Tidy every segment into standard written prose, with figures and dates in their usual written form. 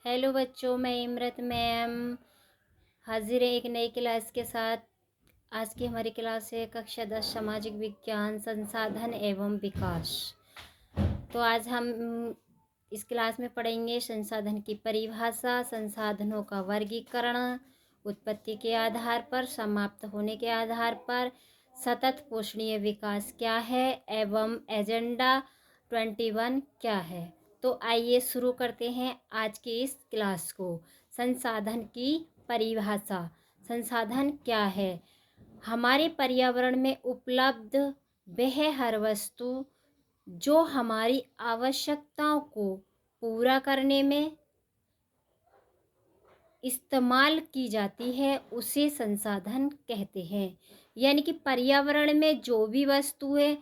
Hello बच्चों, मैं Imrat ma'am हाजिर है एक नई क्लास के साथ। आज की हमारी क्लास है कक्षा 10 सामाजिक विज्ञान संसाधन एवं विकास। तो आज हम इस क्लास में पढ़ेंगे संसाधन की परिभाषा, संसाधनों का वर्गीकरण, उत्पत्ति के आधार पर, समाप्त होने के आधार पर, सतत पोषणीय विकास क्या है एवं एजेंडा 21 क्या है। तो आइए शुरू करते हैं आज की इस क्लास को। संसाधन की परिभाषा। संसाधन क्या है? हमारे पर्यावरण में उपलब्ध वह हर वस्तु जो हमारी आवश्यकताओं को पूरा करने में इस्तेमाल की जाती है उसे संसाधन कहते हैं। यानी कि पर्यावरण में जो भी वस्तुएं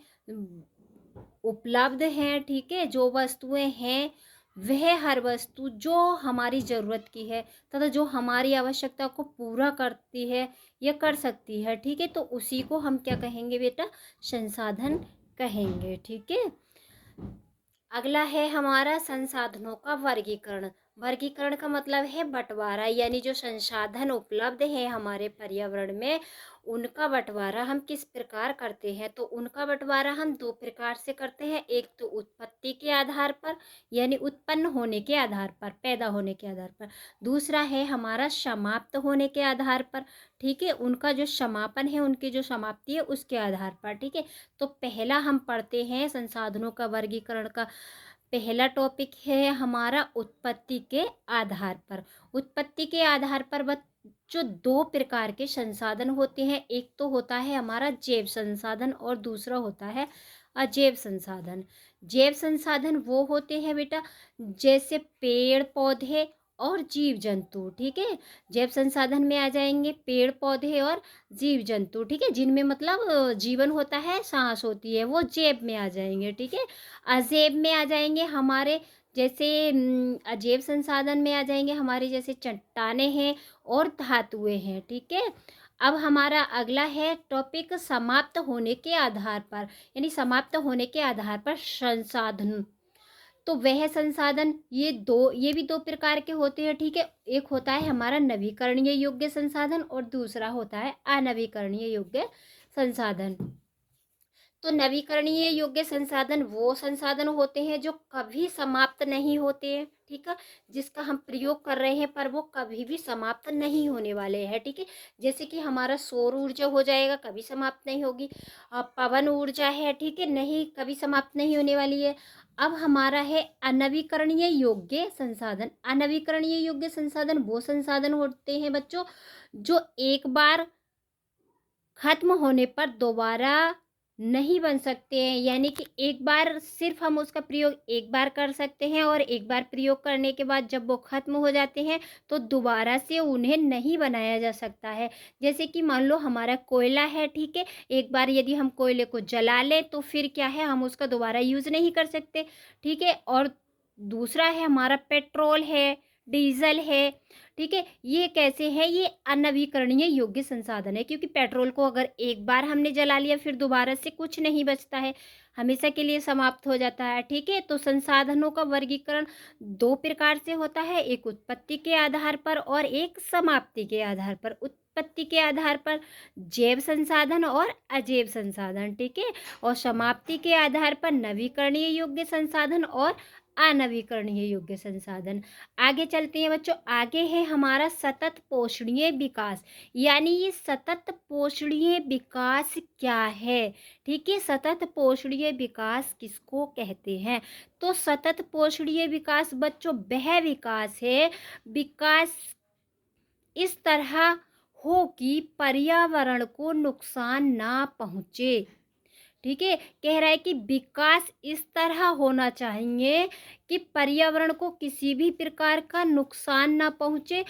उपलब्ध हैं, ठीक है, जो वस्तुएं हैं वह हर वस्तु जो हमारी ज़रूरत की है तथा जो हमारी आवश्यकता को पूरा करती है या कर सकती है, ठीक है, तो उसी को हम क्या कहेंगे बेटा? संसाधन कहेंगे, ठीक है। अगला है हमारा संसाधनों का वर्गीकरण। वर्गीकरण का मतलब है बंटवारा, यानी जो संसाधन उपलब्ध है हमारे पर्यावरण में उनका बंटवारा हम किस प्रकार करते हैं। तो उनका बंटवारा हम दो प्रकार से करते हैं। एक तो उत्पत्ति के आधार पर, यानी उत्पन्न होने के आधार पर, पैदा होने के आधार पर। दूसरा है हमारा समाप्त होने के आधार पर, ठीक है, उनका जो समापन है, उनकी जो समाप्ति है उसके आधार पर, ठीक है। तो पहला हम पढ़ते हैं संसाधनों का वर्गीकरण का पहला टॉपिक है हमारा उत्पत्ति के आधार पर। उत्पत्ति के आधार पर जो दो प्रकार के संसाधन होते हैं, एक तो होता है हमारा जैव संसाधन और दूसरा होता है अजैव संसाधन। जैव संसाधन वो होते हैं बेटा जैसे पेड़ पौधे और जीव जंतु, ठीक है। जैव संसाधन में आ जाएंगे पेड़ पौधे और जीव जंतु, ठीक है, जिनमें मतलब जीवन होता है, सांस होती है, वो जैव में आ जाएंगे, ठीक है। अजैव में आ जाएंगे हमारे जैसे अजैव संसाधन में आ जाएंगे हमारे जैसे चट्टानें हैं और धातुएं हैं, ठीक है। अब हमारा अगला है टॉपिक समाप्त होने के आधार पर, यानी समाप्त होने के आधार पर संसाधन। तो वह संसाधन ये भी दो प्रकार के होते हैं, ठीक है। एक होता है हमारा नवीकरणीय योग्य संसाधन और दूसरा होता है अनवीकरणीय योग्य संसाधन। तो नवीकरणीय योग्य संसाधन वो संसाधन होते हैं जो कभी समाप्त नहीं होते हैं, ठीक है, जिसका हम प्रयोग कर रहे हैं पर वो कभी भी समाप्त नहीं होने वाले हैं, ठीक है। जैसे कि हमारा सौर ऊर्जा हो जाएगा, कभी समाप्त नहीं होगी। पवन ऊर्जा है, ठीक है, नहीं, कभी समाप्त नहीं होने वाली है। अब हमारा है अनवीकरणीय योग्य संसाधन। अनवीकरणीय योग्य संसाधन वो संसाधन होते हैं बच्चों जो एक बार खत्म होने पर दोबारा नहीं बन सकते हैं, यानी कि एक बार सिर्फ हम उसका प्रयोग एक बार कर सकते हैं और एक बार प्रयोग करने के बाद जब वो खत्म हो जाते हैं तो दोबारा से उन्हें नहीं बनाया जा सकता है। जैसे कि मान लो हमारा कोयला है, ठीक है, एक बार यदि हम कोयले को जला लें तो फिर क्या है, हम उसका दोबारा यूज़ नहीं कर सकते, ठीक है। और दूसरा है हमारा पेट्रोल है, डीजल है, ठीक है, ये कैसे है, ये अनवीकरणीय योग्य संसाधन है, क्योंकि पेट्रोल को अगर एक बार हमने जला लिया फिर दोबारा से कुछ नहीं बचता है, हमेशा के लिए समाप्त हो जाता है, ठीक है। तो संसाधनों का वर्गीकरण दो प्रकार से होता है, एक उत्पत्ति के आधार पर और एक समाप्ति के आधार पर। उत्पत्ति के आधार पर जैव संसाधन और अजैव संसाधन, ठीक है, और समाप्ति के आधार पर नवीकरणीय योग्य संसाधन और अनवीकरणीय योग्य संसाधन। आगे चलते हैं बच्चों, आगे है हमारा सतत पोषणीय विकास। यानी ये सतत पोषणीय विकास क्या है, ठीक है, सतत पोषणीय विकास किसको कहते हैं? तो सतत पोषणीय विकास बच्चों वह विकास है, विकास इस तरह हो कि पर्यावरण को नुकसान ना पहुँचे, ठीक है। कह रहा है कि विकास इस तरह होना चाहिए कि पर्यावरण को किसी भी प्रकार का नुकसान ना पहुँचे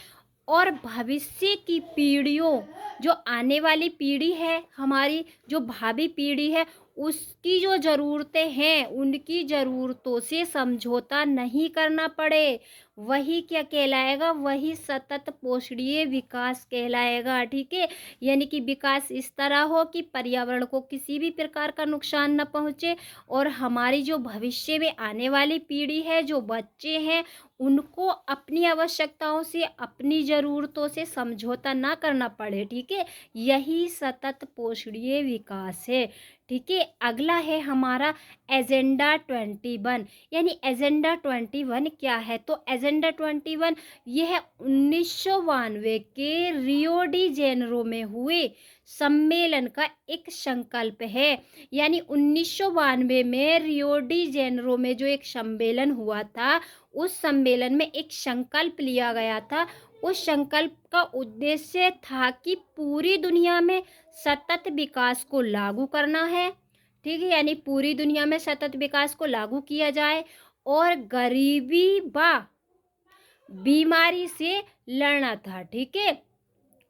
और भविष्य की पीढ़ियों, जो आने वाली पीढ़ी है हमारी, जो भावी पीढ़ी है, उसकी जो ज़रूरतें हैं उनकी ज़रूरतों से समझौता नहीं करना पड़े, वही क्या कहलाएगा, वही सतत पोषणीय विकास कहलाएगा। ठीक है, यानी कि विकास इस तरह हो कि पर्यावरण को किसी भी प्रकार का नुकसान न पहुँचे और हमारी जो भविष्य में आने वाली पीढ़ी है, जो बच्चे हैं, उनको अपनी आवश्यकताओं से, अपनी ज़रूरतों से समझौता ना करना पड़े। ठीक है, यही सतत पोषणीय विकास है। ठीक है, अगला है हमारा एजेंडा 21। यानी एजेंडा 21 क्या है? तो एजेंडा 21 यह 1992 के रियो डी जेनेरो में हुए सम्मेलन का एक संकल्प है। यानी 1992 में रियो डी जेनेरो में जो एक सम्मेलन हुआ था, उस सम्मेलन में एक संकल्प लिया गया था। उस संकल्प का उद्देश्य था कि पूरी दुनिया में सतत विकास को लागू करना है। ठीक है, यानी पूरी दुनिया में सतत विकास को लागू किया जाए और गरीबी व बीमारी से लड़ना था। ठीक है,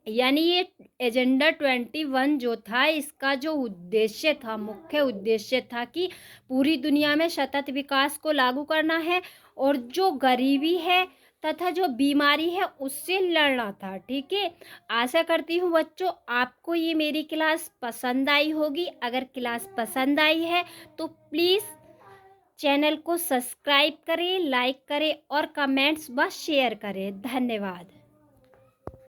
यानी ये एजेंडा 21 जो था, इसका जो उद्देश्य था, मुख्य उद्देश्य था कि पूरी दुनिया में सतत विकास को लागू करना है और जो गरीबी है तथा जो बीमारी है उससे लड़ना था। ठीक है, आशा करती हूँ बच्चों आपको ये मेरी क्लास पसंद आई होगी। अगर क्लास पसंद आई है तो प्लीज़ चैनल को सब्सक्राइब करें, लाइक करें और कमेंट्स व शेयर करें। धन्यवाद।